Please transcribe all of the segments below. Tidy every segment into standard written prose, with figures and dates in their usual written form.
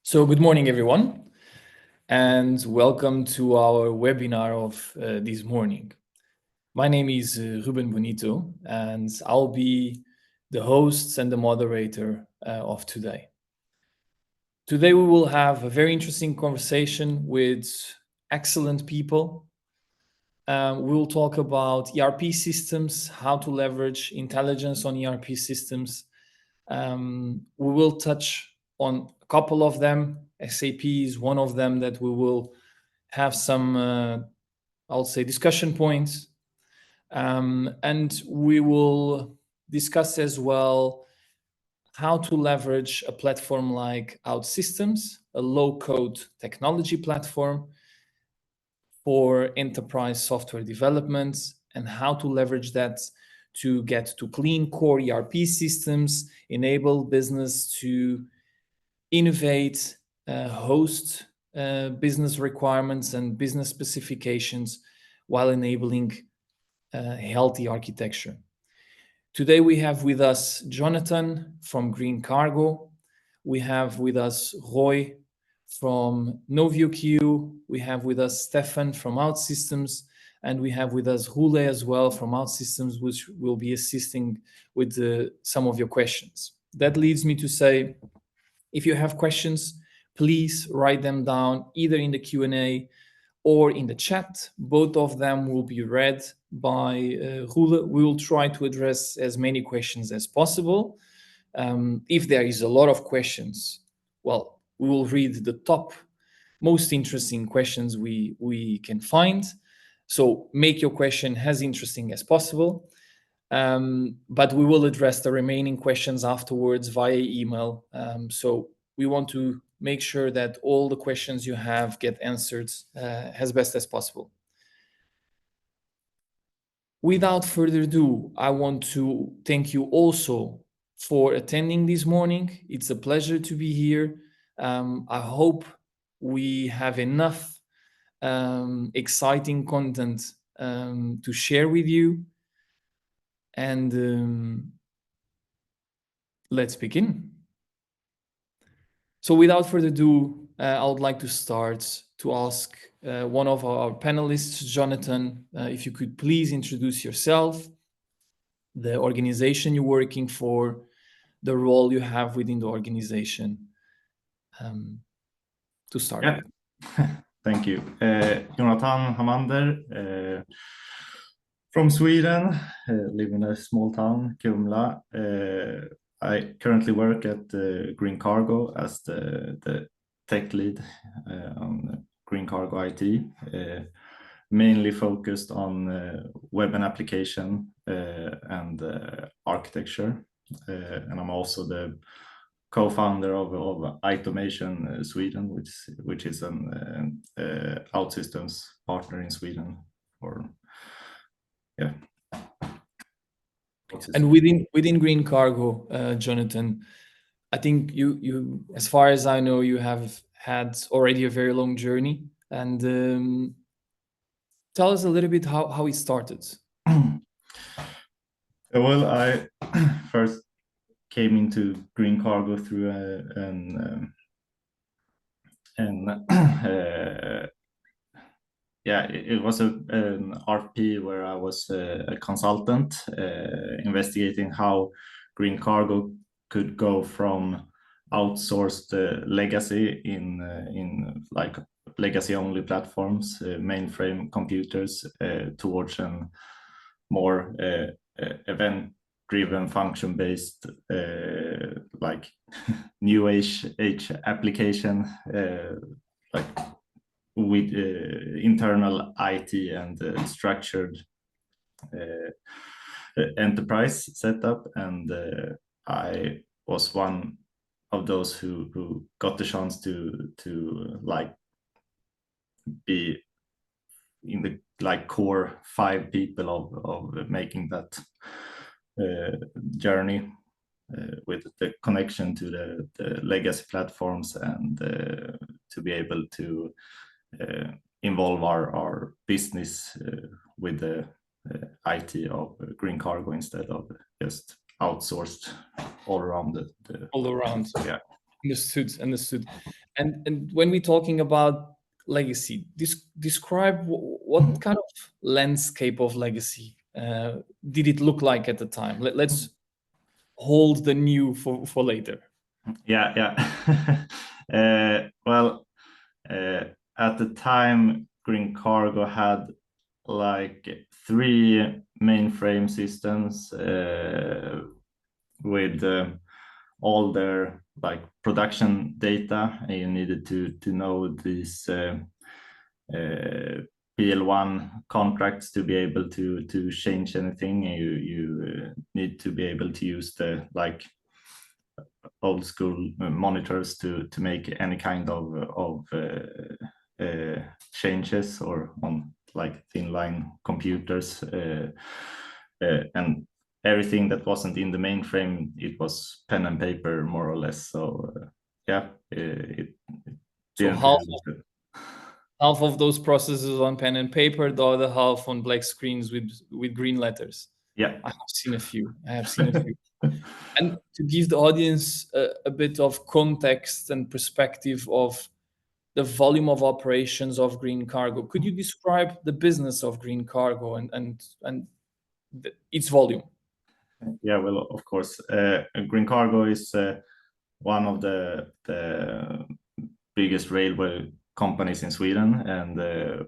So good morning, everyone, and welcome to our webinar of this morning. My name is Ruben Bonito, and I'll be the host and the moderator of today. Today, we will have a very interesting conversation with excellent people. We will talk about ERP systems, how to leverage intelligence on ERP systems. We will touch on a couple of them. SAP is one of them that we will have some, I'll say, discussion points. And we will discuss as well how to leverage a platform like OutSystems, a low-code technology platform for enterprise software development, and how to leverage that to get to clean core ERP systems, enable business to innovate, host business requirements and business specifications while enabling healthy architecture. Today we have with us Jonathan from Green Cargo. We have with us Roy from NovioQ. We have with us Stefan from OutSystems. And we have with us Rule as well from OutSystems, which will be assisting with some of your questions. That leads me to say, if you have questions, please write them down either in the Q&A or in the chat. Both of them will be read by Rule. We will try to address as many questions as possible. If there is a lot of questions, well, we will read the top most interesting questions we can find. So make your question as interesting as possible. But we will address the remaining questions afterwards via email. So we want to make sure that all the questions you have get answered as best as possible. Without further ado, I want to thank you also for attending this morning. It's a pleasure to be here. I hope we have enough exciting content to share with you. And let's begin. So without further ado, I would like to start to ask one of our panelists, Jonathan, if you could please introduce yourself, the organization you're working for, the role you have within the organization, to start with. Thank you. Jonathan Hamander, from Sweden, live in a small town, Kumla. I currently work at Green Cargo as the tech lead on Green Cargo IT, mainly focused on web and application and architecture. And I'm also the co-founder of Automation Sweden, which is an OutSystems partner in Sweden. And within Green Cargo, Jonathan, I think you, as far as I know, you have had already a very long journey. And tell us a little bit how it started. Well, I first came into Green Cargo through it was an RFP where I was a consultant investigating how Green Cargo could go from outsourced legacy in like legacy only platforms, mainframe computers, towards a more event driven function based like new age application like with internal IT and structured enterprise setup. And I was one of those who got the chance to like be in the like core 5 people of making that journey with the connection to the legacy platforms and to be able to involve our business with the IT of Green Cargo instead of just outsourced all around all around. Yeah. Understood. And when we're talking about legacy, describe what kind of landscape of legacy did it look like at the time? Let's hold the new for later. Yeah. Well, at the time, Green Cargo had like 3 mainframe systems with all their like production data, and you needed to know these PL1 contracts to be able to change anything. You need to be able to use the like old school monitors to make any kind of changes, or on like thin line computers, and everything that wasn't in the mainframe, it was pen and paper more or less. So it So didn't really look good. half of those processes on pen and paper, the other half on black screens with green letters. Yeah. I have seen a few. And to give the audience a bit of context and perspective of the volume of operations of Green Cargo, could you describe the business of Green Cargo and its volume? Yeah, well, of course, Green Cargo is one of the biggest railway companies in Sweden, and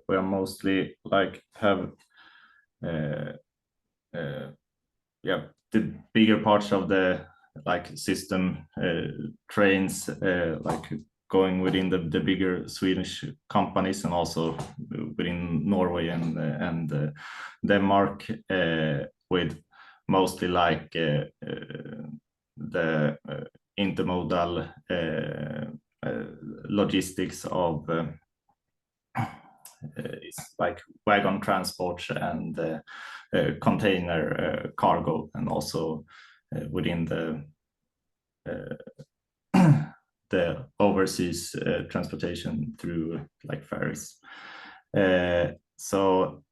we are mostly like have the bigger parts of the like system trains like going within the bigger Swedish companies, and also within Norway and Denmark, with mostly like the intermodal logistics of it's like wagon transport and container cargo, and also within the overseas transportation through like ferries. So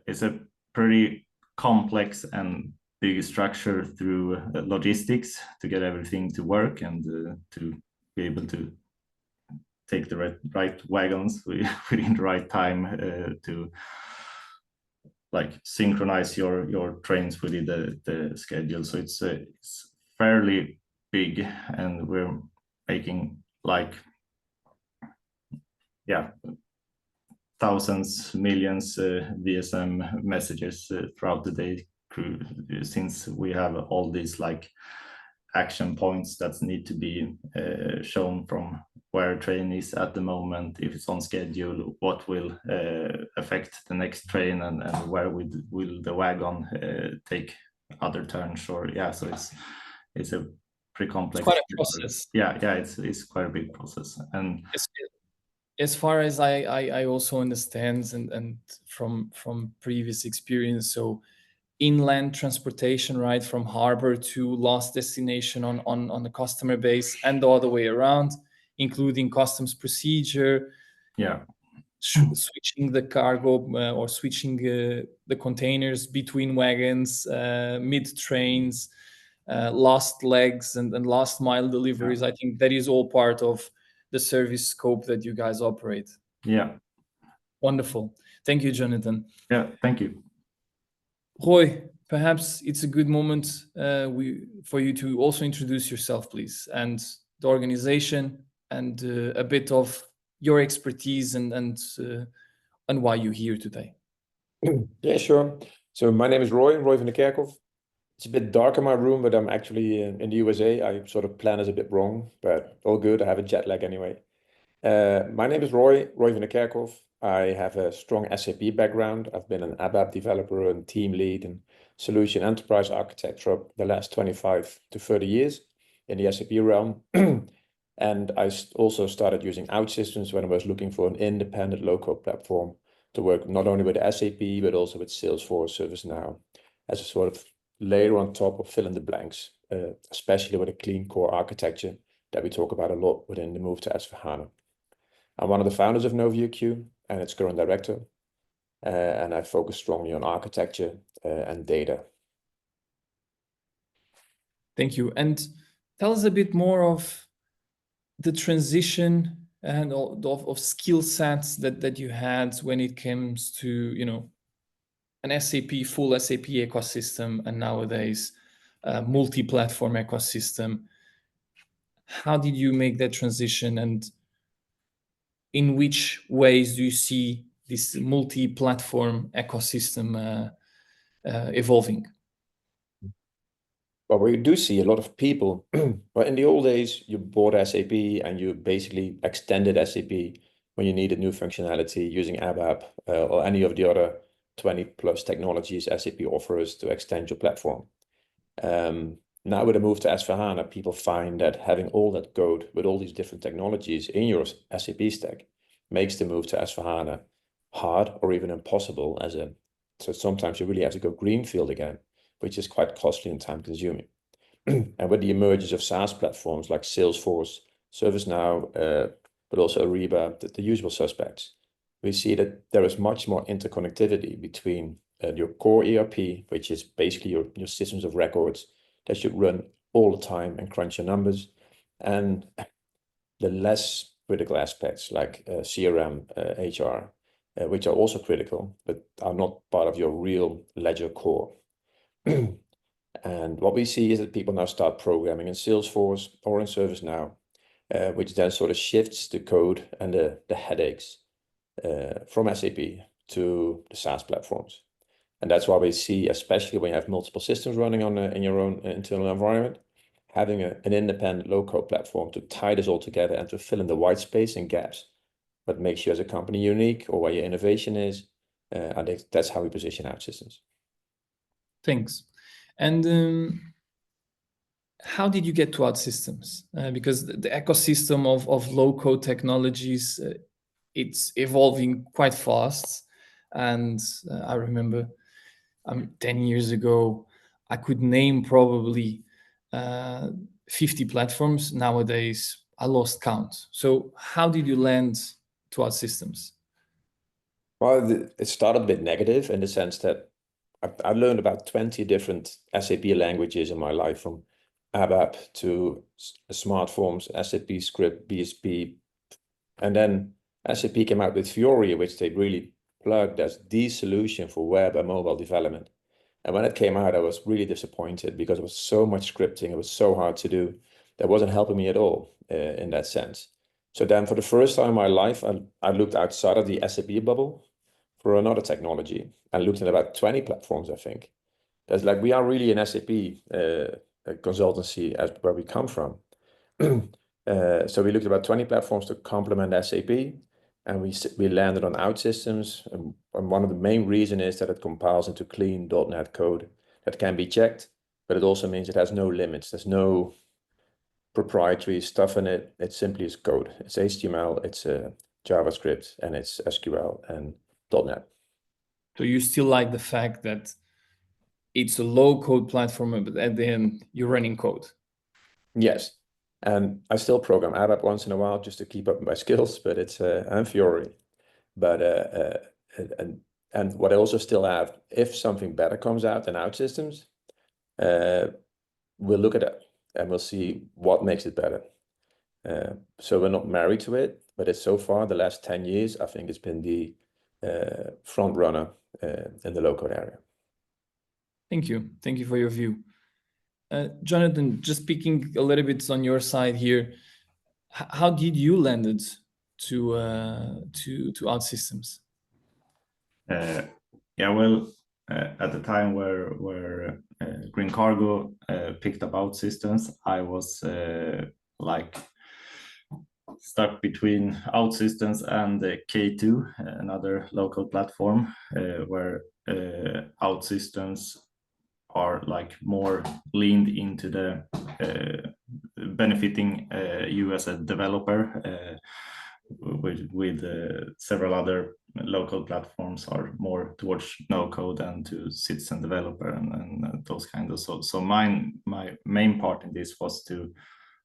it's a pretty complex and big structure through logistics to get everything to work, and to be able to take the right wagons within the right time, to like synchronize your trains within the schedule. So it's fairly big, and we're making like thousands, millions VSM messages throughout the day, since we have all these like action points that need to be shown from where a train is at the moment, if it's on schedule, what will affect the next train, and where will the wagon take other turns, or so it's a pretty complex. It's quite a process. It's quite a big process, and as far as I also understand, and from previous experience, so inland transportation, right, from harbor to last destination on the customer base, and the other way around, including customs procedure, switching the cargo or switching the containers between wagons, mid trains, last legs, and last mile deliveries. I think that is all part of the service scope that you guys operate. Wonderful. Thank you, Jonathan. Thank you. Roy, perhaps it's a good moment for you to also introduce yourself, please, and the organization, and a bit of your expertise and why you're here today. Yeah, sure. So my name is Roy van der Kerkhof. It's a bit dark in my room, but I'm actually in the USA. I sort of plan is a bit wrong, but all good. I have a jet lag anyway. My name is Roy van der Kerkhof. I have a strong SAP background. I've been an ABAP developer and team lead and solution enterprise architecture the last 25 to 30 years in the SAP realm. And I also started using OutSystems when I was looking for an independent low-code platform to work not only with SAP, but also with Salesforce, ServiceNow, as a sort of layer on top of fill in the blanks, especially with a clean core architecture that we talk about a lot within the move to S/4HANA. I'm one of the founders of NovioQ and its current director, and I focus strongly on architecture and data. Thank you. And tell us a bit more of the transition and of skill sets that you had when it comes to, you know, an full SAP ecosystem, and nowadays multi-platform ecosystem. How did you make that transition, and in which ways do you see this multi-platform ecosystem evolving? Well, we do see a lot of people, but in the old days, you bought SAP and you basically extended SAP when you needed new functionality using ABAP or any of the other 20 plus technologies SAP offers to extend your platform. Now with a move to S/4HANA, people find that having all that code with all these different technologies in your SAP stack makes the move to S/4HANA hard or even impossible so sometimes you really have to go greenfield again, which is quite costly and time consuming. And with the emergence of SaaS platforms like Salesforce, ServiceNow, but also Ariba, the usual suspects, we see that there is much more interconnectivity between your core ERP, which is basically your systems of records that should run all the time and crunch your numbers, and the less critical aspects like CRM, HR, which are also critical, but are not part of your real ledger core. And what we see is that people now start programming in Salesforce or in ServiceNow, which then sort of shifts the code and the headaches from SAP to the SaaS platforms. And that's why we see, especially when you have multiple systems running on in your own internal environment, having an independent low-code platform to tie this all together and to fill in the white space and gaps, what makes you as a company unique or where your innovation is. I think that's how we position OutSystems. Thanks. And how did you get to OutSystems? Because the ecosystem of low-code technologies, it's evolving quite fast. And I remember 10 years ago, I could name probably 50 platforms. Nowadays, I lost count. So how did you land to OutSystems? Well, it started a bit negative in the sense that I learned about 20 different SAP languages in my life, from ABAP to smart forms, SAP script, BSP. And then SAP came out with Fiori, which they really plugged as the solution for web and mobile development. And when it came out, I was really disappointed because it was so much scripting. It was so hard to do. That wasn't helping me at all in that sense. So then for the first time in my life, I looked outside of the SAP bubble for another technology. I looked at about 20 platforms, I think. That's like, we are really an SAP consultancy as where we come from. So we looked at about 20 platforms to complement SAP, and we landed on OutSystems. And one of the main reasons is that it compiles into clean .NET code that can be checked, but it also means it has no limits. There's no proprietary stuff in it. It simply is code. It's HTML, it's JavaScript, and it's SQL and .NET. So you still like the fact that it's a low-code platform, but at the end, you're running code? Yes. And I still program ABAP once in a while just to keep up my skills, but it's and Fiori. But and what I also still have, if something better comes out than OutSystems, we'll look at it and we'll see what makes it better. So we're not married to it, but it's so far the last 10 years, I think it's been the front runner in the low-code area. Thank you. Thank you for your view. Jonathan, just speaking a little bit on your side here, how did you land it to OutSystems? Yeah, well, at the time where Green Cargo picked up OutSystems, I was like stuck between OutSystems and K2, another local platform, where OutSystems are like more leaned into the benefiting you as a developer, with several other local platforms are more towards no code and to citizen developer and those kind of. So my main part in this was to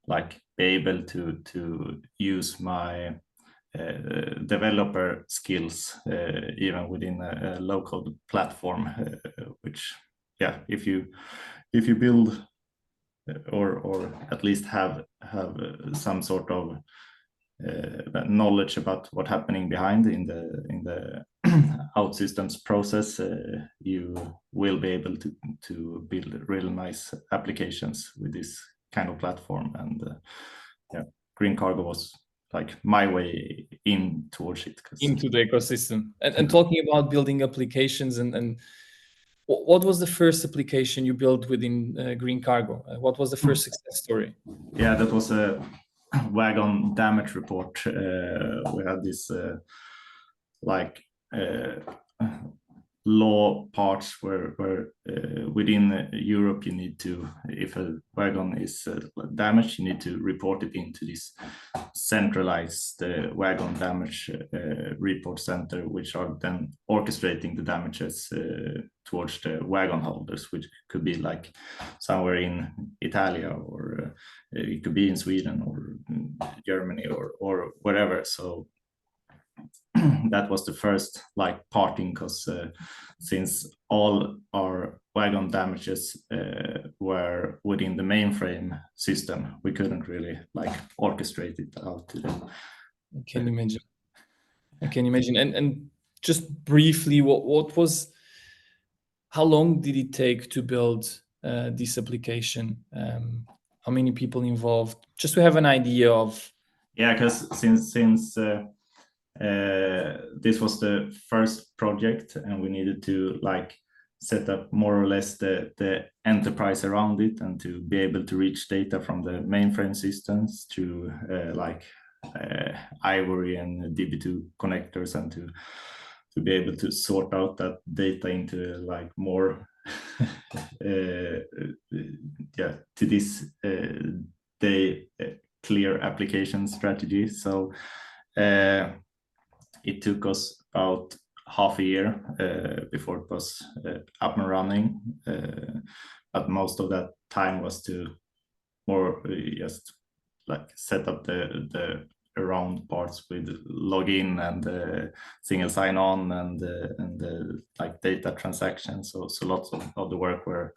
like be able to use my developer skills even within a local platform, which, yeah, if you build or at least have have some sort of knowledge about what's happening behind in the OutSystems process, you will be able to build really nice applications with this kind of platform. And yeah, Green Cargo was like my way in towards it. Into the ecosystem. And talking about building applications, and what was the first application you built within Green Cargo? What was the first success story? Yeah, that was a wagon damage report. We had this law parts where within Europe you need to, if a wagon is damaged, you need to report it into this centralized wagon damage report center, which are then orchestrating the damages towards the wagon holders, which could be like somewhere in Italia, or it could be in Sweden or Germany or wherever. So that was the first parting, because since all our wagon damages were within the mainframe system, we couldn't really orchestrate it out to them. I can imagine. I can imagine. And just briefly, how long did it take to build this application? How many people involved? Just to have an idea of. Yeah, because since this was the first project, and we needed to set up more or less the enterprise around it, and to be able to reach data from the mainframe systems to Ivory and DB2 connectors, and to be able to sort out that data into more to this day clear application strategy. So it took us about half a year before it was up and running, but most of that time was to more just set up the around parts with login and single sign-on and data transactions. So lots of the work were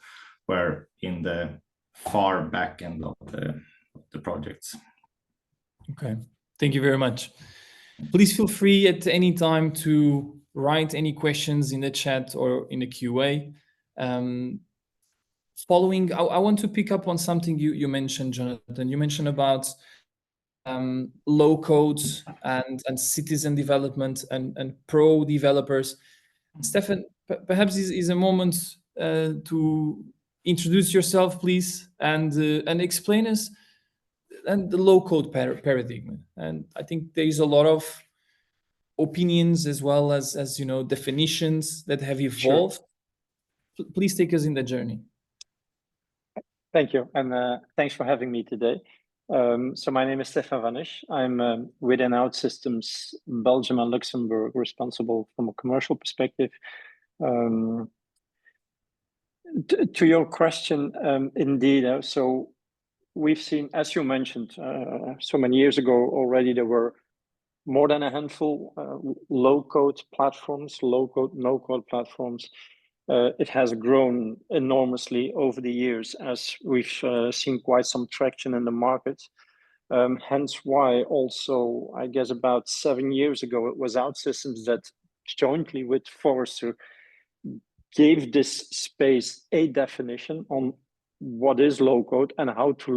in the far back end of the projects. Okay, thank you very much. Please feel free at any time to write any questions in the chat or in the QA. Following, I want to pick up on something you mentioned, Jonathan. You mentioned about low code and citizen development and pro developers. Stefan, perhaps this is a moment to introduce yourself, please, and explain us and the low code paradigm. And I think there is a lot of opinions as well as definitions that have evolved. Sure. Please take us in the journey. Thank you, and thanks for having me today. So my name is Stefan Vanish. I'm within OutSystems Belgium and Luxembourg, responsible from a commercial perspective. To your question, indeed, so we've seen, as you mentioned, so many years ago already, there were more than a handful low-code platforms, low-code, no-code platforms. It has grown enormously over the years as we've seen quite some traction in the market. Hence why also, I guess about 7 years ago, it was OutSystems that jointly with Forrester gave this space a definition on what is low code and how to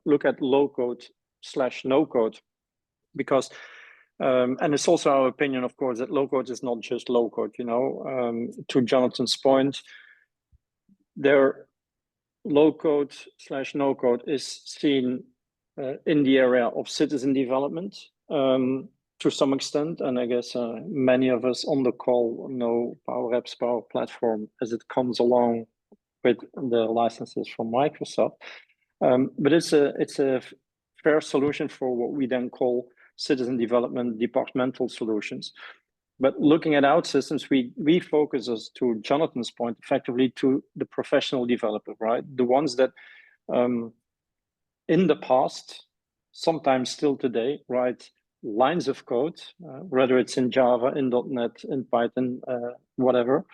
look at low code / no code. Because and it's also our opinion, of course, that low code is not just low code. To Jonathan's point, their low code / no code is seen in the area of citizen development to some extent, and I guess many of us on the call know Power Apps, Power Platform as it comes along with the licenses from Microsoft. But it's a fair solution for what we then call citizen development departmental solutions. But looking at OutSystems, we focus, as to Jonathan's point, effectively to the professional developer, right? The ones that in the past, sometimes still today, write lines of code, whether it's in Java, in .NET, in Python, whatever,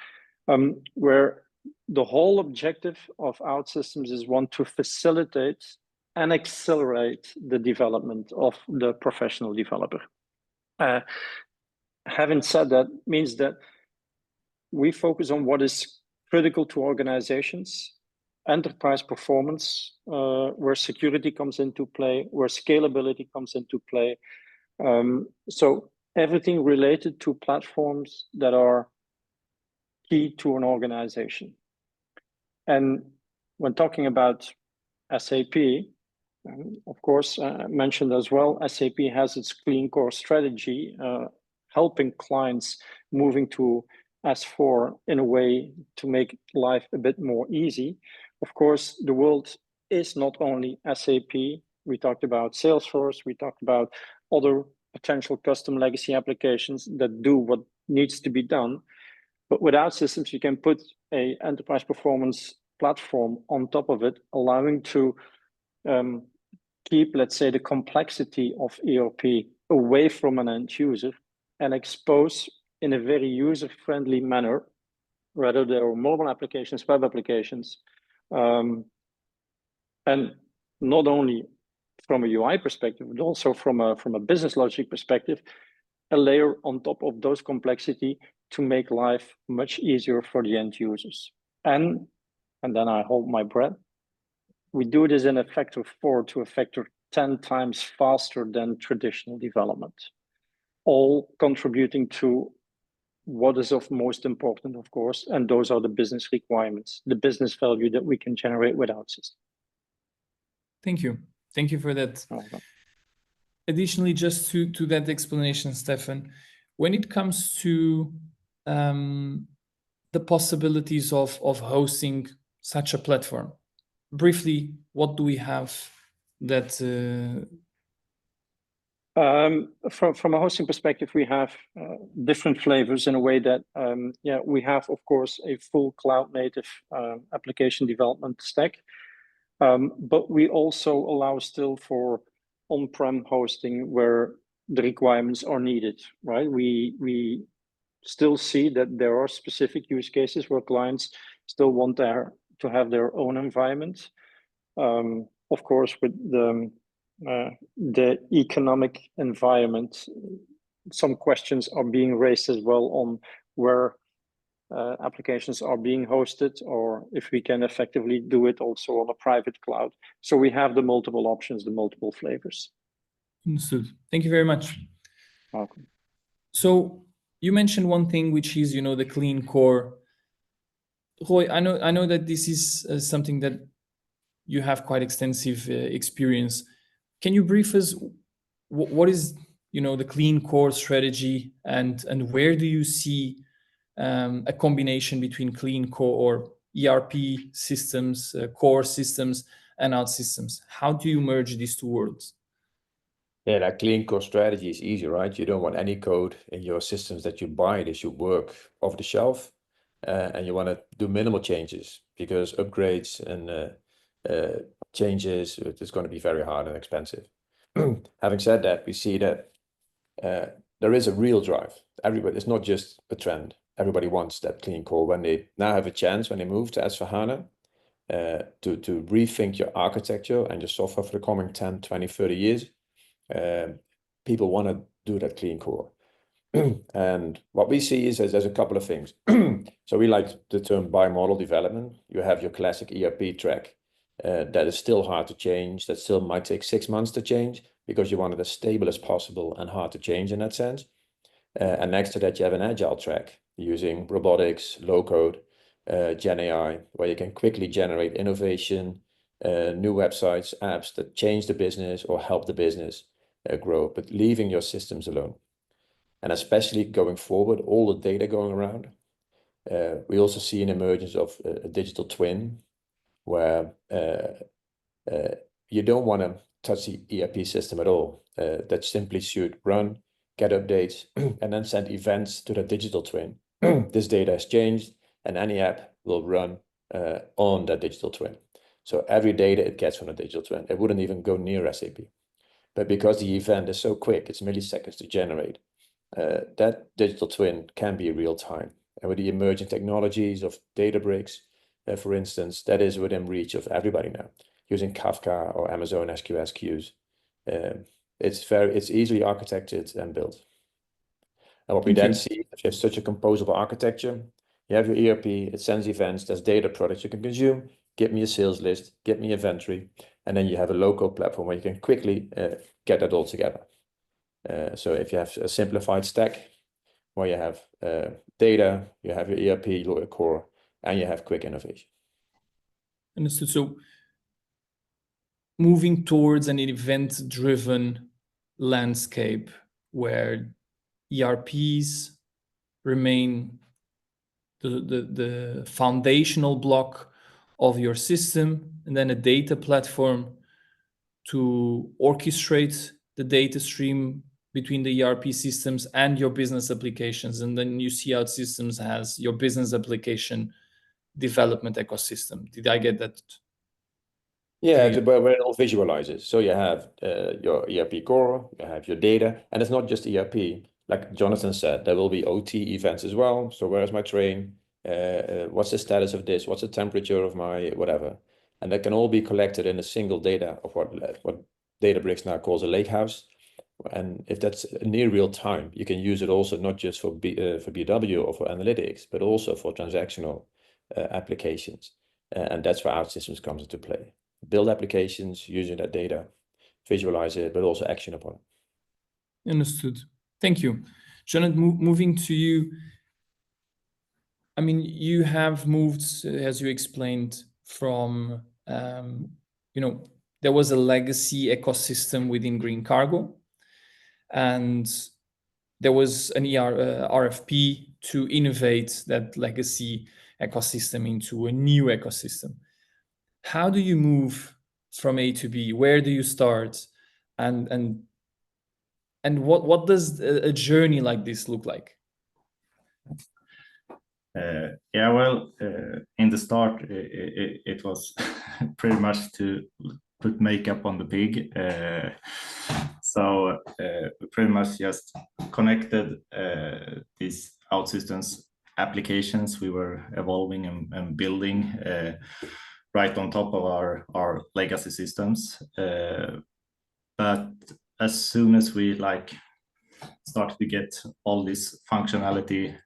where the whole objective of OutSystems is one to facilitate and accelerate the development of the professional developer. Having said that, means that we focus on what is critical to organizations, enterprise performance, where security comes into play, where scalability comes into play. So everything related to platforms that are key to an organization. And when talking about SAP, of course, mentioned as well, SAP has its clean core strategy, helping clients moving to S4 in a way to make life a bit more easy. Of course, the world is not only SAP. We talked about Salesforce, we talked about other potential custom legacy applications that do what needs to be done. But with OutSystems, you can put a enterprise performance platform on top of it, allowing to keep, let's say, the complexity of ERP away from an end user and expose in a very user-friendly manner, whether they are mobile applications, web applications, and not only from a UI perspective, but also from a business logic perspective, a layer on top of those complexity to make life much easier for the end users. And then I hold my breath. We do this in a factor 4 to a factor 10 times faster than traditional development, all contributing to what is of most important, of course, and those are the business requirements, the business value that we can generate with OutSystems. Thank you. Thank you for that. Okay. Additionally, just to that explanation, Stefan, when it comes to the possibilities of hosting such a platform, briefly, what do we have that from a hosting perspective, we have different flavors in a way that, we have, of course, a full cloud native application development stack, but we also allow still for on-prem hosting where the requirements are needed, right? We still see that there are specific use cases where clients still want to have their own environment. Of course, with the economic environment, some questions are being raised as well on where applications are being hosted, or if we can effectively do it also on a private cloud. So we have the multiple options, the multiple flavors. Understood. Thank you very much. Welcome. So you mentioned one thing, which is, the clean core. Roy, I know that this is something that you have quite extensive experience. Can you brief us what is the clean core strategy, and where do you see a combination between clean core or ERP systems, core systems, and OutSystems? How do you merge these two worlds? Yeah, that clean core strategy is easy, right? You don't want any code in your systems that you buy. They should work off the shelf, and you want to do minimal changes, because upgrades and changes, it's going to be very hard and expensive. Having said that, we see that there is a real drive. Everybody, it's not just a trend. Everybody wants that clean core when they now have a chance, when they move to S/4HANA, to rethink your architecture and your software for the coming 10, 20, 30 years. People want to do that clean core. And what we see is there's a couple of things. So we like the term bi-model development. You have your classic ERP track that is still hard to change, that still might take 6 months to change, because you want it as stable as possible and hard to change in that sense. And next to that, you have an agile track using robotics, low code, Gen AI, where you can quickly generate innovation, new websites, apps that change the business or help the business grow, but leaving your systems alone. And especially going forward, all the data going around, we also see an emergence of a digital twin, where you don't want to touch the ERP system at all. That simply should run, get updates, and then send events to the digital twin. This data has changed, and any app will run on that digital twin. So every data it gets from the digital twin, it wouldn't even go near SAP. But because the event is so quick, it's milliseconds to generate, that digital twin can be real time. And with the emerging technologies of Databricks, for instance, that is within reach of everybody now. using Kafka or Amazon SQS queues. It's easily architected and built. And what we then see, if you have such a composable architecture, you have your ERP, it sends events, there's data products you can consume, give me a sales list, give me inventory, and then you have a low-code platform where you can quickly get that all together. So if you have a simplified stack where you have data, you have your ERP, your core, and you have quick innovation. Understood. So moving towards an event-driven landscape where ERPs remain the foundational block of your system, and then a data platform to orchestrate the data stream between the ERP systems and your business applications. And then you see OutSystems has your business application development ecosystem. Did I get that? Yeah, where it all visualizes. So you have your ERP core, you have your data, and it's not just ERP. Like Jonathan said, there will be OT events as well. So where's my train? What's the status of this? What's the temperature of my whatever? And that can all be collected in a single data of what Databricks now calls a lakehouse. And if that's near real time, you can use it also not just for BW or for analytics, but also for transactional applications. And that's where OutSystems comes into play. Build applications using that data, visualize it, but also action upon it. Understood. Thank you. Jonathan, moving to you. I mean, you have moved, as you explained, from, there was a legacy ecosystem within Green Cargo, and there was an RFP to innovate that legacy ecosystem into a new ecosystem. How do you move from A to B? Where do you start? And what does a journey like this look like? Yeah, well, in the start, it was pretty much to put makeup on the pig. So pretty much just connected these OutSystems applications we were evolving and building right on top of our legacy systems. But as soon as we started to get all this functionality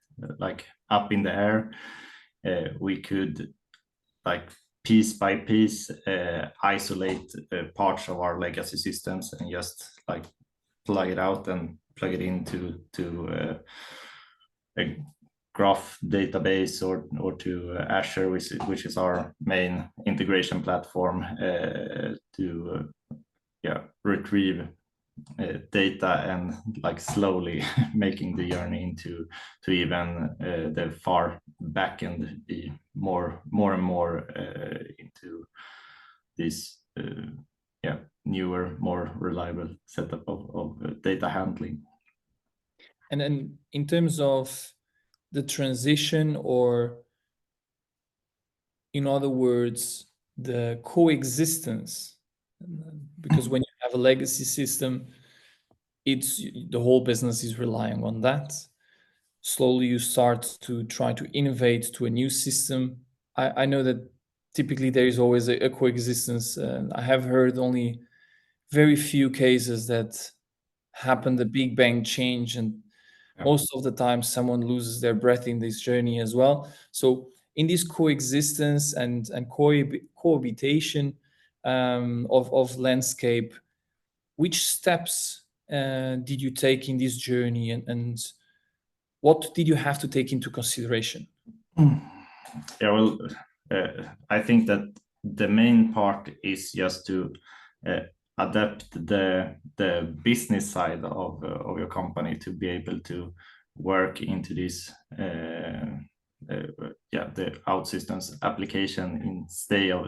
up in the air, we could piece by piece isolate parts of our legacy systems and just plug it out and plug it into a graph database or to Azure, which is our main integration platform to retrieve data and slowly making the journey into even the far back end, be more and more into this newer, more reliable setup of data handling. And then in terms of the transition, or in other words, the coexistence, because when you have a legacy system, the whole business is relying on that. Slowly you start to try to innovate to a new system. I know that typically there is always a coexistence. I have heard only very few cases that happen, the big bang change, and most of the time someone loses their breath in this journey as well. So in this coexistence and cohabitation of landscape, which steps did you take in this journey, and what did you have to take into consideration? Yeah, well, I think that the main part is just to adapt the business side of your company to be able to work into this the OutSystems application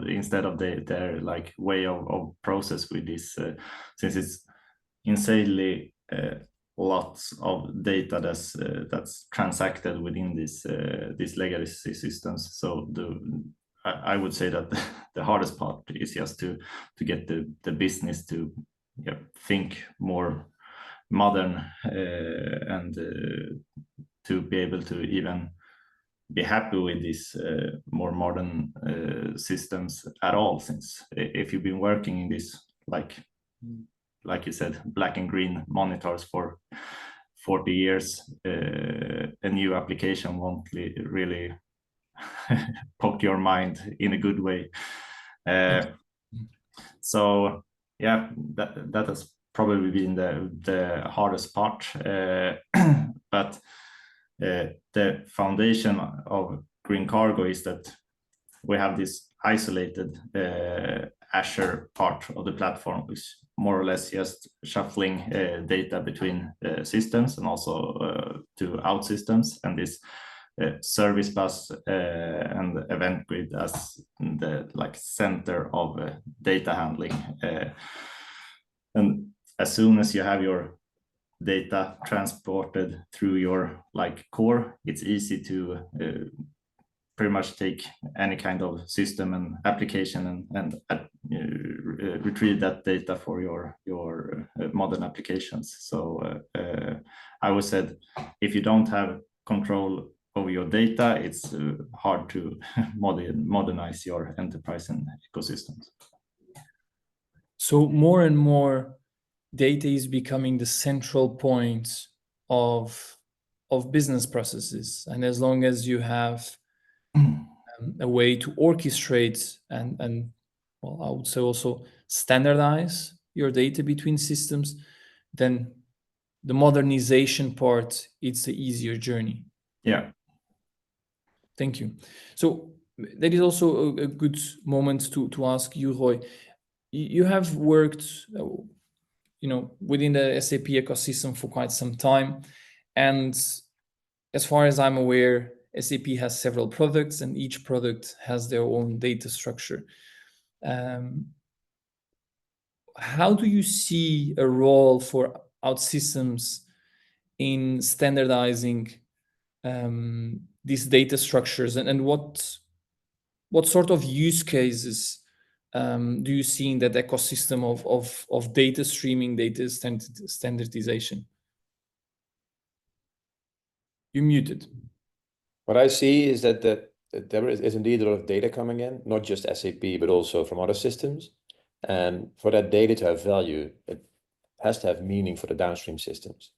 instead of their way of process with this, since it's insanely lots of data that's transacted within these legacy systems. So I would say that the hardest part is just to get the business to think more modern and to be able to even be happy with these more modern systems at all, since if you've been working in this, like you said, black and green monitors for 40 years, a new application won't really poke your mind in a good way. So yeah, that has probably been the hardest part. But the foundation of Green Cargo is that we have this isolated Azure part of the platform, which more or less just shuffling data between systems and also to OutSystems, and this service bus and event grid as the center of data handling. And as soon as you have your data transported through your core, it's easy to pretty much take any kind of system and application and retrieve that data for your modern applications. So I would say, if you don't have control over your data, it's hard to modernize your enterprise and ecosystems. So more and more data is becoming the central point of business processes, and as long as you have a way to orchestrate and well, I would say also standardize your data between systems, then the modernization part, it's the easier journey. Yeah. Thank you. So that is also a good moment to ask you, Roy. You have worked, within the SAP ecosystem for quite some time, and as far as I'm aware, SAP has several products, and each product has their own data structure. How do you see a role for OutSystems in standardizing these data structures, and what sort of use cases do you see in that ecosystem of data streaming, data standardization? You're muted. What I see is that there is indeed a lot of data coming in, not just SAP, but also from other systems. And for that data to have value, it has to have meaning for the downstream systems.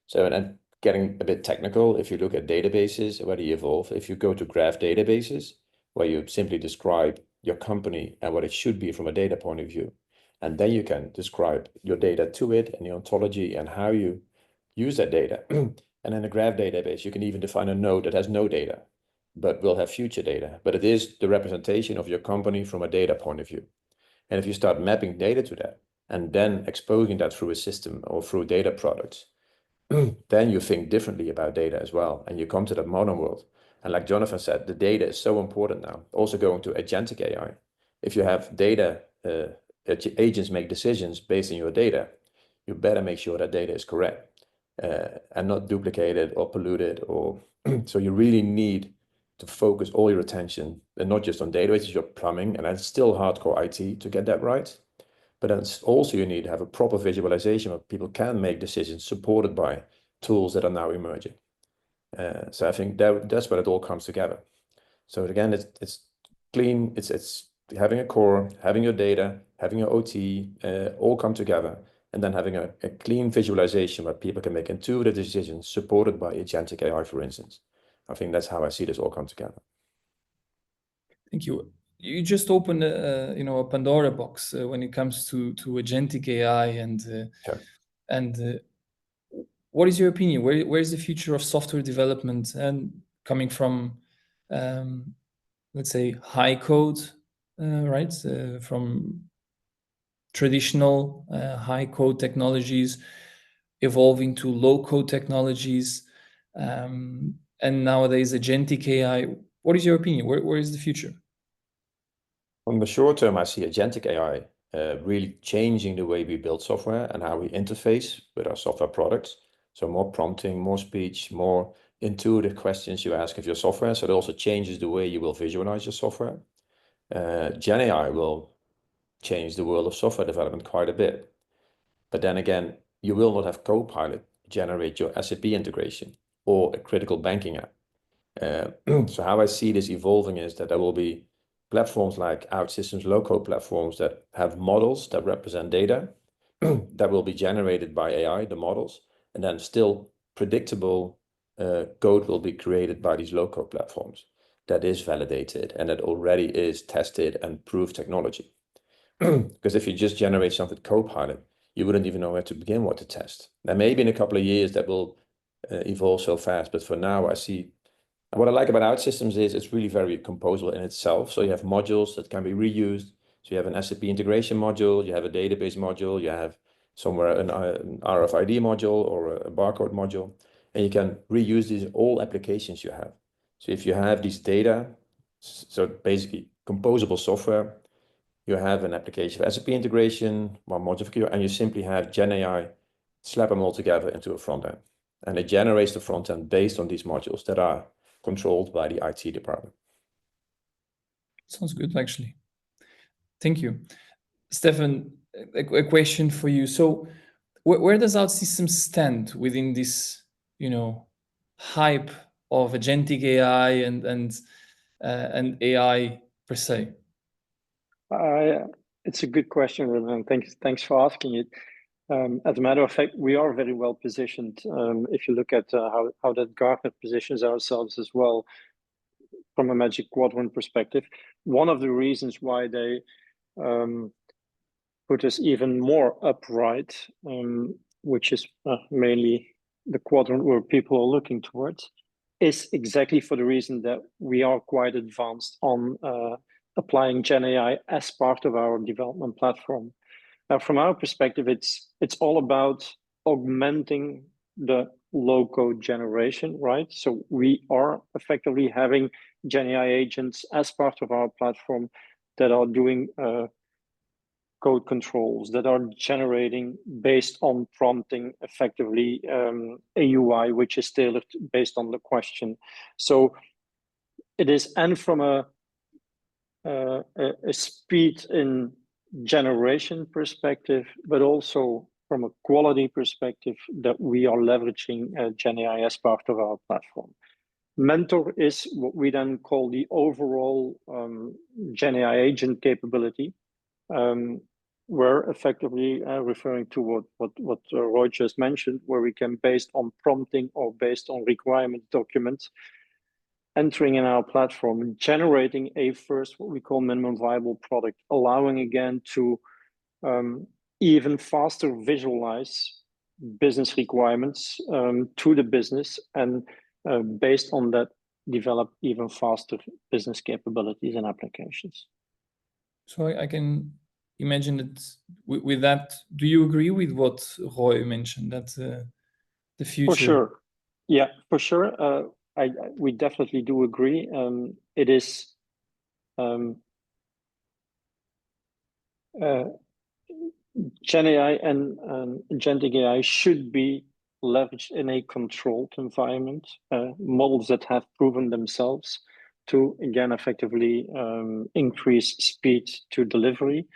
So, and getting a bit technical, if you look at databases, where they evolve, if you go to graph databases, where you simply describe your company and what it should be from a data point of view, and then you can describe your data to it and the ontology and how you use that data. And in a graph database, you can even define a node that has no data, but will have future data. But it is the representation of your company from a data point of view. And if you start mapping data to that and then exposing that through a system or through data products, then you think differently about data as well. And you come to that modern world. And like Jonathan said, the data is so important now. Also going to agentic AI. If you have data, agents make decisions based on your data, you better make sure that data is correct. And not duplicated or polluted, or so you really need to focus all your attention, and not just on databases, your plumbing, and that's still hardcore IT to get that right. But then also you need to have a proper visualization where people can make decisions supported by tools that are now emerging. So I think that's where it all comes together. So again, it's clean. It's having a core, having your data, having your OT, all come together. And then having a clean visualization where people can make intuitive decisions supported by agentic AI, for instance. I think that's how I see this all come together. Thank you. You just opened a Pandora box when it comes to agentic AI, and Sure. And what is your opinion? Where is the future of software development, and coming from, let's say, high code, right, from traditional high code technologies, evolving to low code technologies, and nowadays agentic AI. What is your opinion? Where is the future? On the short term, I see agentic AI really changing the way we build software and how we interface with our software products. So more prompting, more speech, more intuitive questions you ask of your software. So it also changes the way you will visualize your software. Gen AI will change the world of software development quite a bit. But then again, you will not have Copilot generate your SAP integration or a critical banking app. So how I see this evolving is that there will be platforms like OutSystems, Low Code platforms that have models that represent data that will be generated by AI, the models, and then still predictable code will be created by these Low Code platforms that is validated and that already is tested and proved technology. Because if you just generate something with Copilot, you wouldn't even know where to begin what to test. Now, maybe in a couple of years that will evolve so fast, but for now, I see what I like about OutSystems is it's really very composable in itself. So you have modules that can be reused. So you have an SAP integration module, you have a database module, you have somewhere an RFID module or a barcode module, and you can reuse these all applications you have. So if you have these data, so basically composable software, you have an application for SAP integration, one module for QA, and you simply have Gen AI, slap them all together into a front end. And it generates the front end based on these modules that are controlled by the IT department. Sounds good, actually. Thank you. Stefan, a question for you. So where does OutSystems stand within this, hype of agentic AI and AI per se? It's a good question, and thanks for asking it. As a matter of fact, we are very well positioned. If you look at how that Gartner positions ourselves as well from a Magic Quadrant perspective, one of the reasons why they put us even more upright, which is mainly the quadrant where people are looking towards, is exactly for the reason that we are quite advanced on applying Gen AI as part of our development platform. Now, from our perspective, it's all about augmenting the low code generation, right? So we are effectively having Gen AI agents as part of our platform that are doing code controls, that are generating based on prompting effectively a UI which is tailored based on the question. So it is, and from a speed in generation perspective, but also from a quality perspective, that we are leveraging Gen AI as part of our platform. Mentor is what we then call the overall Gen AI agent capability. We're effectively referring to what Roy just mentioned, where we can, based on prompting or based on requirement documents, entering in our platform, generating a first, what we call minimum viable product, allowing again to even faster visualize business requirements to the business, and based on that, develop even faster business capabilities and applications. So I can imagine that with that, do you agree with what Roy mentioned, that the future? For sure. Yeah, for sure. We definitely do agree. It is Gen AI and agentic AI should be leveraged in a controlled environment, models that have proven themselves to, again, effectively increase speed to delivery.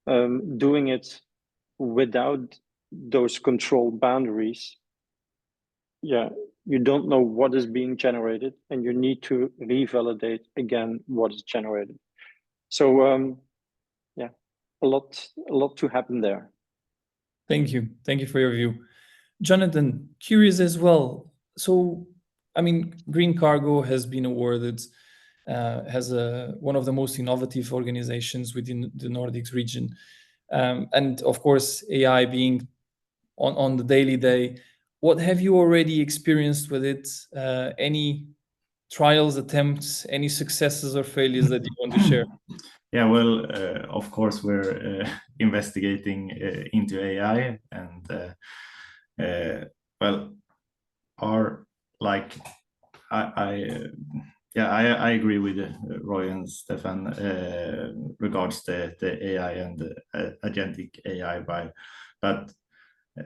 Doing it without those control boundaries, you don't know what is being generated, and you need to revalidate again what is generated. So a lot to happen there. Thank you for your view. Jonathan, curious as well. So, I mean, Green Cargo has been awarded as one of the most innovative organizations within the Nordics region. And of course, AI being on the daily day, what have you already experienced with it? Any trials, attempts, any successes or failures that you want to share? Yeah, well, of course, we're investigating into AI, and well, I agree with Roy and Stefan regards the AI and the agentic AI, but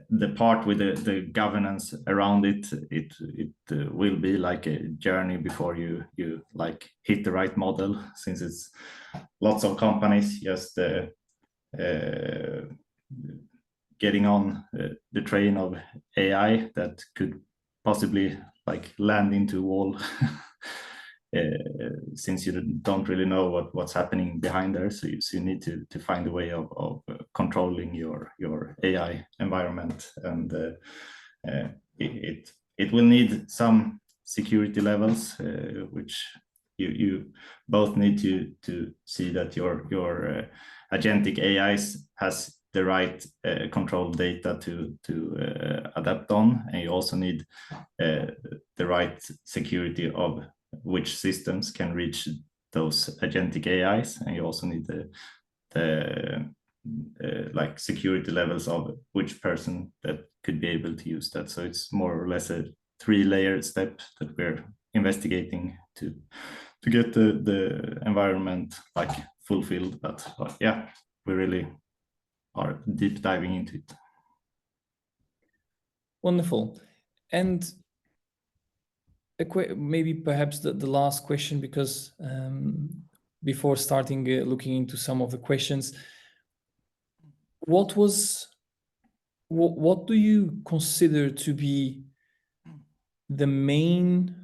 the part with the governance around it will be like a journey before you like hit the right model, since it's lots of companies just getting on the train of AI that could possibly like land into a wall since you don't really know what's happening behind there. So you need to find a way of controlling your AI environment, and it will need some security levels, which you both need to see that your agentic AIs has the right control data to adapt on, and you also need the right security of which systems can reach those agentic AIs, and you also need the like security levels of which person that could be able to use that. So it's more or less a 3-layer step that we're investigating to get the environment like fulfilled. But yeah, we really are deep diving into it. Wonderful. And maybe perhaps the last question, because before starting looking into some of the questions, what do you consider to be the main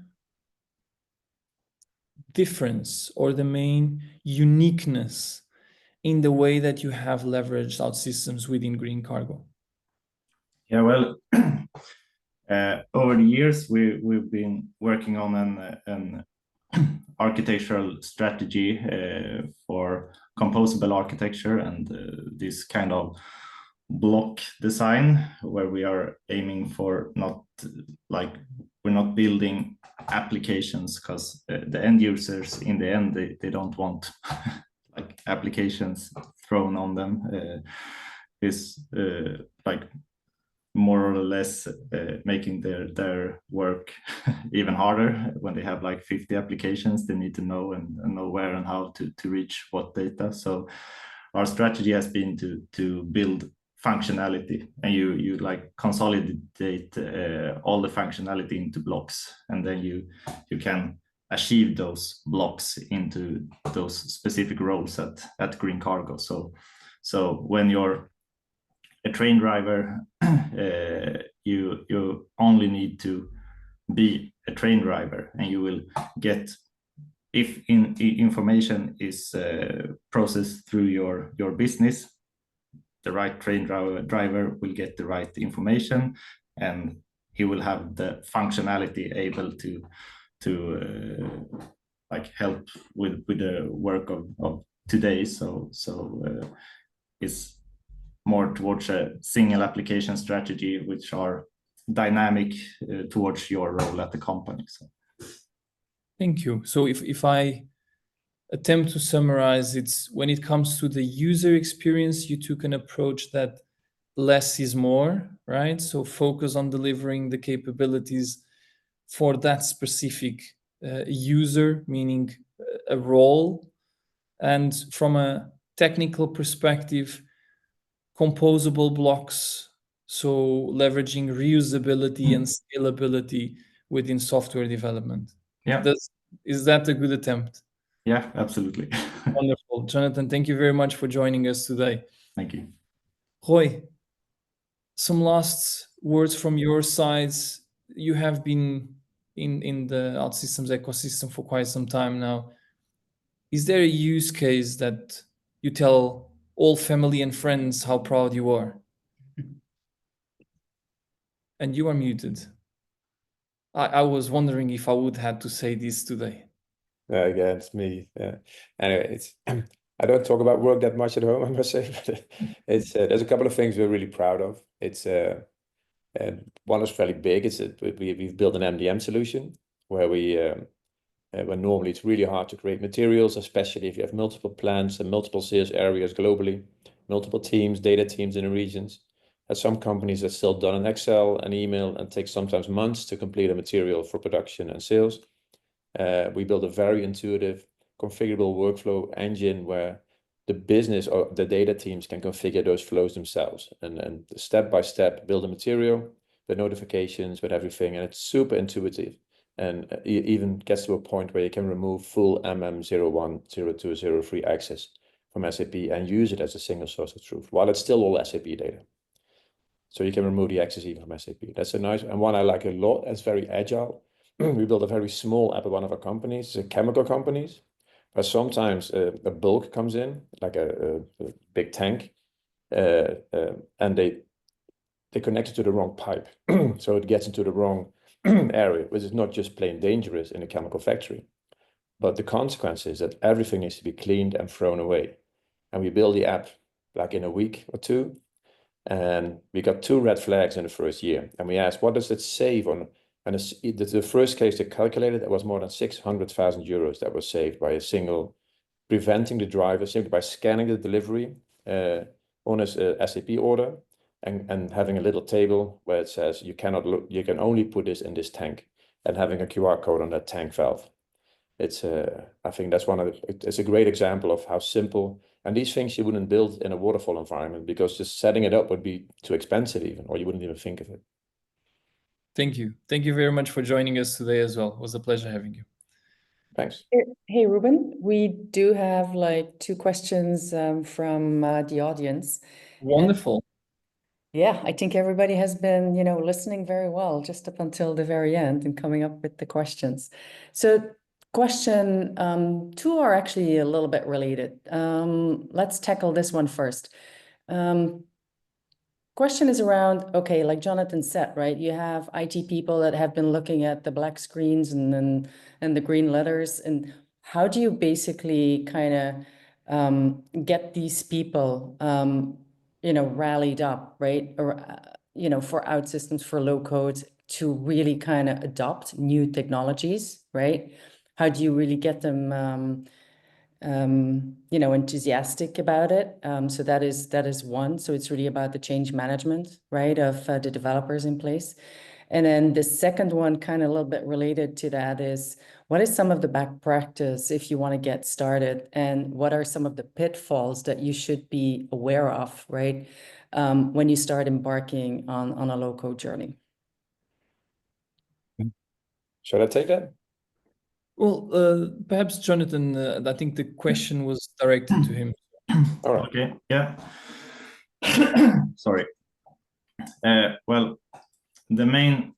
difference or the main uniqueness in the way that you have leveraged OutSystems within Green Cargo? Yeah, well, over the years, we've been working on an architectural strategy for composable architecture, and this kind of block design, where we are aiming for we're not building applications, because the end users in the end they don't want like applications thrown on them. Is like more or less making their work even harder. When they have like 50 applications, they need to know and know where and how to reach what data. So our strategy has been to build functionality, and you like consolidate all the functionality into blocks, and then you can achieve those blocks into those specific roles at Green Cargo. So when you're a train driver, you only need to be a train driver, and you will get, if information is processed through your business, the right train driver will get the right information, and he will have the functionality able to like help with the work of today. So it's more towards a single application strategy, which are dynamic towards your role at the company. So. Thank you. So if I attempt to summarize, it's when it comes to the user experience, you took an approach that less is more, right? So focus on delivering the capabilities for that specific user, meaning a role. And from a technical perspective, composable blocks, so leveraging reusability and scalability within software development. Yeah. Is that a good attempt? Yeah, absolutely. Wonderful. Jonathan, thank you very much for joining us today. Thank you. Roy, some last words from your sides. You have been in the OutSystems ecosystem for quite some time now. Is there a use case that you tell all family and friends how proud you are? And you are muted. I was wondering if I would have to say this today. Again, it's me. Anyway, it's I don't talk about work that much at home, I must say. But it's there's a couple of things we're really proud of. It's one is fairly big. It's we've built an MDM solution where when normally it's really hard to create materials, especially if you have multiple plants and multiple sales areas globally, multiple teams, data teams in the regions. At some companies, that's still done in Excel and email, and takes sometimes months to complete a material for production and sales. We built a very intuitive, configurable workflow engine where the business or the data teams can configure those flows themselves and step by step build a material, the notifications, with everything, and it's super intuitive. And it even gets to a point where you can remove full MM01, 02, 03 access from SAP and use it as a single source of truth, while it's still all SAP data. So you can remove the access even from SAP. That's a nice, and one I like a lot. It's very agile. we built a very small app at one of our companies, chemical companies, but sometimes a bulk comes in, like a big tank, and they connect it to the wrong pipe. So it gets into the wrong area, which is not just plain dangerous in a chemical factory. But the consequence is that everything needs to be cleaned and thrown away. And we build the app like in a week or two. And we got 2 red flags in the first year. And we asked, what does it save on? And the first case they calculated, it was more than 600,000 euros that was saved by a single, preventing the driver simply by scanning the delivery on his SAP order and having a little table where it says you cannot look, you can only put this in this tank, and having a QR code on that tank valve. It's I think that's it's a great example of how simple, and these things you wouldn't build in a waterfall environment because just setting it up would be too expensive even, or you wouldn't even think of it. Thank you. Thank you very much for joining us today as well. It was a pleasure having you. Thanks. Hey, Ruben, we do have like 2 questions from the audience. Wonderful. Yeah, I think everybody has been, listening very well just up until the very end and coming up with the questions. So question 2 are actually a little bit related. Let's tackle this one first. Question is around, okay, like Jonathan said, right? You have IT people that have been looking at the black screens and the green letters, and how do you basically kind of get these people, rallied up, right? Or, for OutSystems, for low code, to really kind of adopt new technologies, right? How do you really get them enthusiastic about it? So that is one. So it's really about the change management, right, of the developers in place. And then the second one, kind of a little bit related to that, is what is some of the back practice if you want to get started, and what are some of the pitfalls that you should be aware of, right, when you start embarking on a low code journey? Should I take that? Well, perhaps Jonathan, I think the question was directed to him. All right. Okay, yeah. Sorry. Well, the main,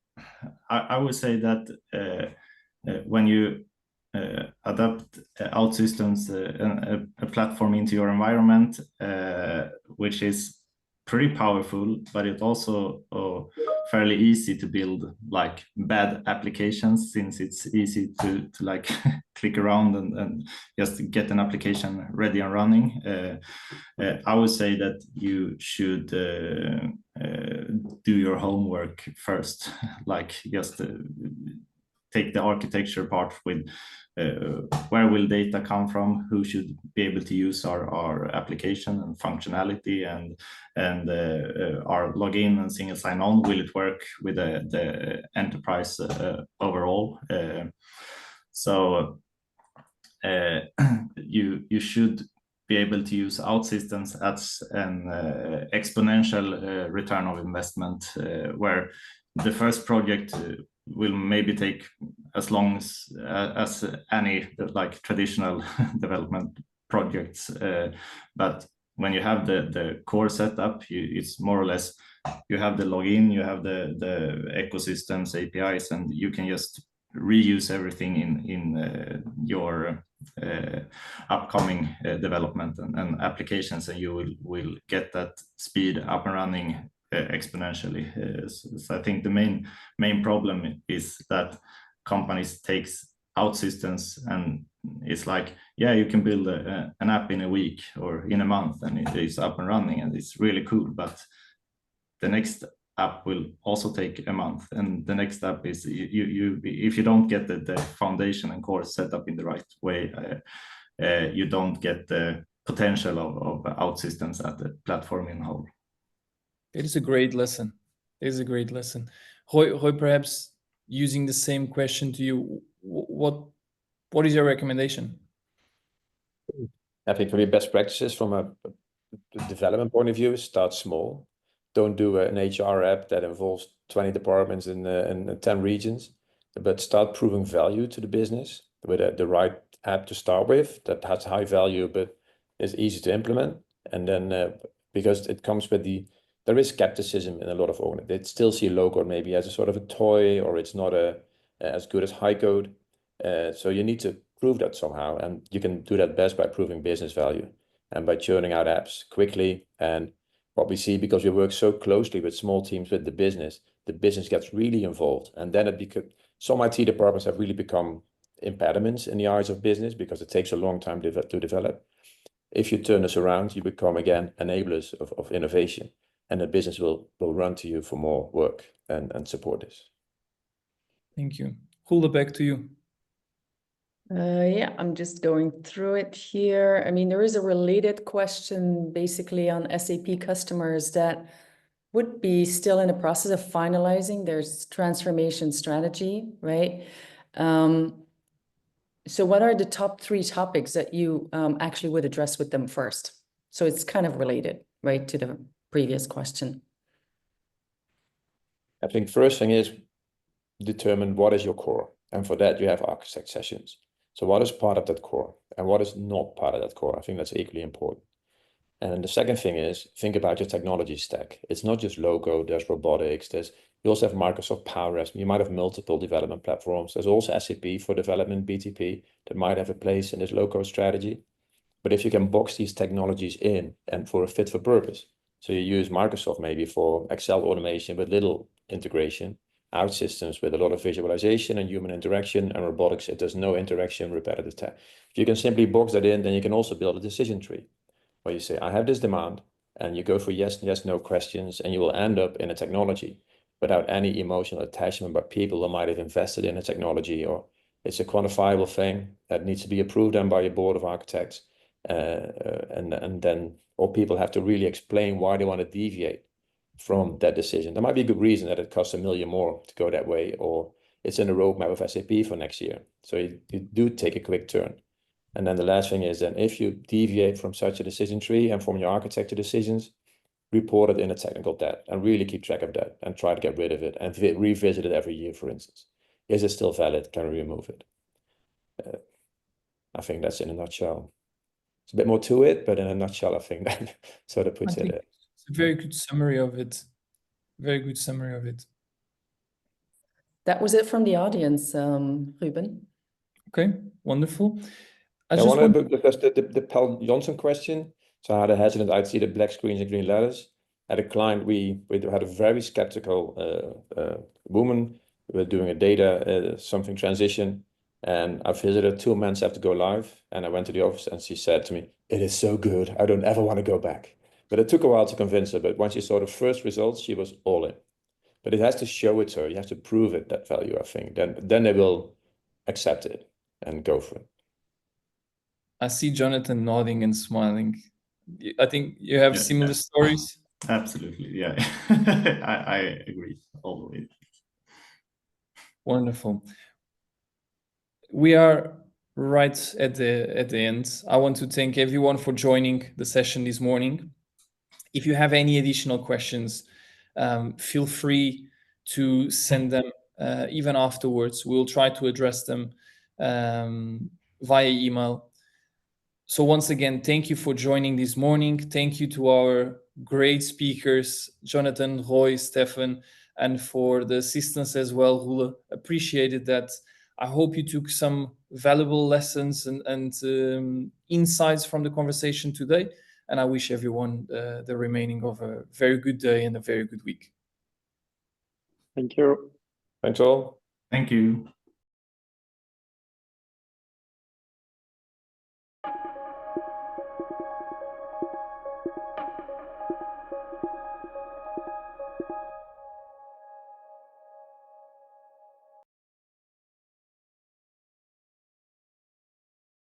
I would say that when you adapt OutSystems, a platform into your environment, which is pretty powerful, but it's also fairly easy to build like bad applications, since it's easy to like click around and just get an application ready and running. I would say that you should do your homework first, like just take the architecture part with where will data come from, who should be able to use our application and functionality, and our login and single sign-on, will it work with the enterprise overall? So you should be able to use OutSystems as an exponential return of investment, where the first project will maybe take as long as any like traditional development projects, but when you have the core setup, it's more or less, you have the login, you have the ecosystems, APIs, and you can just reuse everything in your upcoming development and applications, and you will get that speed up and running exponentially. So I think the main problem is that companies takes OutSystems and it's like, yeah, you can build an app in a week or in a month and it is up and running and it's really cool, but the next app will also take a month, and the next app is if you don't get the foundation and core set up in the right way, you don't get the potential of OutSystems at the platform in whole. It is a great lesson. It is a great lesson. Roy, perhaps using the same question to you, what is your recommendation? I think for me, best practices from a development point of view is start small. Don't do an HR app that involves 20 departments in 10 regions, but start proving value to the business with the right app to start with that has high value but is easy to implement. And then because it comes with there is skepticism in a lot of organizations. They still see low code maybe as a sort of a toy, or it's not a as good as high code. So you need to prove that somehow, and you can do that best by proving business value and by churning out apps quickly. And what we see, because we work so closely with small teams with the business gets really involved, and then some IT departments have really become impediments in the eyes of business because it takes a long time to develop. If you turn this around, you become again enablers of innovation, and the business will run to you for more work and support this. Thank you. Hulda, back to you. Yeah, I'm just going through it here. I mean, there is a related question basically on SAP customers that would be still in the process of finalizing their transformation strategy, right? So what are the top 3 topics that you actually would address with them first? So it's kind of related, right, to the previous question. I think first thing is determine what is your core. And for that, you have architect sessions. So what is part of that core and what is not part of that core? I think that's equally important. And the second thing is think about your technology stack. It's not just low code, there's robotics, you also have Microsoft Power Apps. You might have multiple development platforms. There's also SAP for development, BTP, that might have a place in this low code strategy. But if you can box these technologies in and for a fit for purpose, so you use Microsoft maybe for Excel automation with little integration, OutSystems with a lot of visualization and human interaction, and robotics, if there's no interaction, repetitive tasks. If you can simply box that in, then you can also build a decision tree where you say, I have this demand, and you go for yes, no questions, and you will end up in a technology without any emotional attachment by people who might have invested in a technology, or it's a quantifiable thing that needs to be approved then by a board of architects. And then all people have to really explain why they want to deviate from that decision. There might be a good reason that it costs $1 million more to go that way, or it's in the roadmap of SAP for next year. So you do take a quick turn. And then the last thing is then if you deviate from such a decision tree and from your architecture decisions, report it in a technical debt and really keep track of that and try to get rid of it and revisit it every year, for instance. Is it still valid? Can we remove it? I think that's in a nutshell. It's a bit more to it, but in a nutshell, I think that sort of puts it. It's a very good summary of it. Very good summary of it. That was it from the audience, Ruben. Okay, wonderful. I want to discuss the Pel Johnson question. So I had a hesitant, I'd see the black screens and green letters. At a client, we had a very skeptical woman. We were doing a data something transition. And I visited 2 months after go live, and I went to the office and she said to me, it is so good, I don't ever want to go back. But it took a while to convince her, but once she saw the first results, she was all in. But it has to show it to her, you have to prove it, that value, I think. Then they will accept it and go for it. I see Jonathan nodding and smiling. I think you have similar stories. Absolutely, yeah. I agree all the way. Wonderful. We are right at the end. I want to thank everyone for joining the session this morning. If you have any additional questions, feel free to send them even afterwards. We'll try to address them via email. So once again, thank you for joining this morning. Thank you to our great speakers, Jonathan, Roy, Stefan, and for the assistance as well, Rula. Appreciated that. I hope you took some valuable lessons and insights from the conversation today. And I wish everyone the remaining of a very good day and a very good week. Thank you. Thanks all. Thank you.